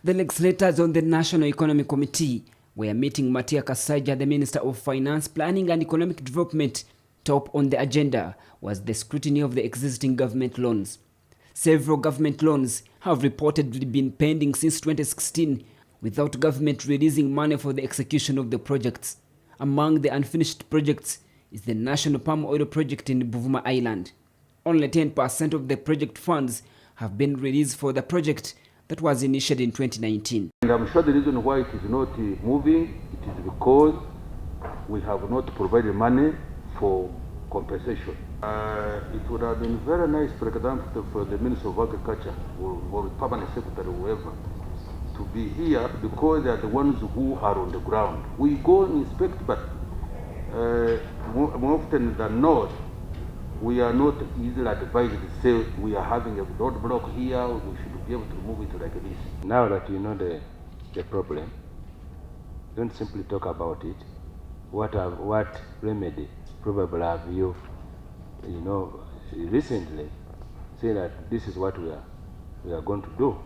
The legislators on the National Economic Committee were meeting Matia Kasaija, the Minister of Finance, Planning and Economic Development. Top on the agenda was the scrutiny of the existing government loans. Several government loans have reportedly been pending since 2016 without government releasing money for the execution of the projects. Among the unfinished projects is the National Palm Oil Project in Buvuma Island. Only 10% of the project funds have been released for the project that was initiated in 2019. And I'm sure the reason why it is not moving, it is because we have not provided money for compensation. It would have been very nice, for example, for the Minister of Agriculture or Permanent Secretary, whoever, to be here because they are the ones who are on the ground. We go and inspect, but more often than not, we are not easily advised to say we are having a roadblock here, we should be able to remove it like this. Now that you know the problem, don't simply talk about it. What remedy probably have you recently say that this is what we are going to do?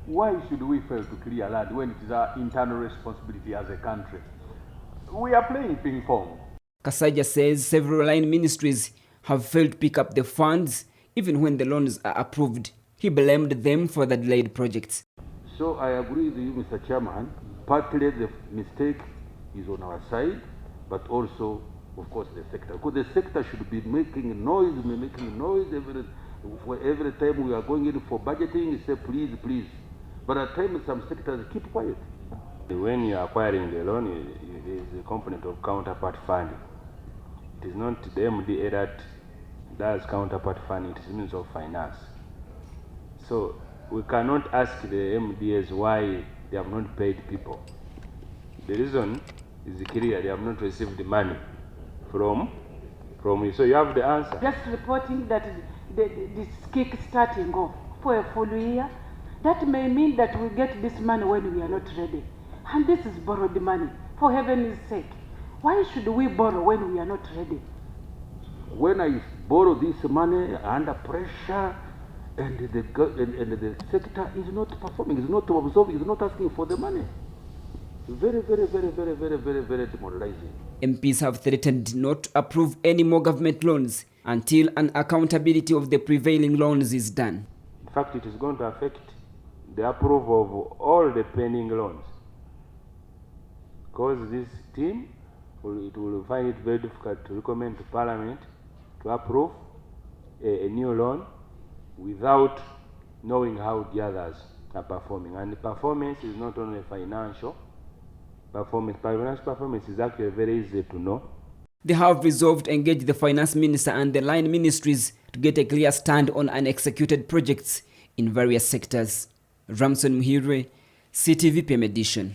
Why should we fail to clear land when it is our internal responsibility as a country? We are playing ping pong. Kasaija says several line ministries have failed to pick up the funds even when the loans are approved. He blamed them for the delayed projects. So I agree with you, Mr. Chairman. Partly the mistake is on our side, but also, of course, the sector. Because the sector should be making noise every time we are going in for budgeting, say please, please. But at times some sectors keep quiet. When you are acquiring the loan, it is a component of counterpart funding. It is not the MDA that does counterpart funding, it is means of finance. So we cannot ask the MDAs why they have not paid people. The reason is clear, they have not received the money from you. So you have the answer. Just reporting that this kick starting off for a full year, that may mean that we get this money when we are not ready. And this is borrowed money, for heaven's sake. Why should we borrow when we are not ready? When I borrow this money under pressure and the sector is not performing, is not observing, is not asking for the money. Very, very, very, very, very, very, very demoralizing. MPs have threatened not to approve any more government loans until an accountability of the prevailing loans is done. In fact, it is going to affect the approval of all the pending loans. Because this team will find it very difficult to recommend to Parliament to approve a new loan without knowing how the others are performing. And the performance is not only financial performance. Financial performance is actually very easy to know. They have resolved to engage the finance minister and the line ministries to get a clear stand on unexecuted projects in various sectors. Ramson Muhire, CTV PM Edition.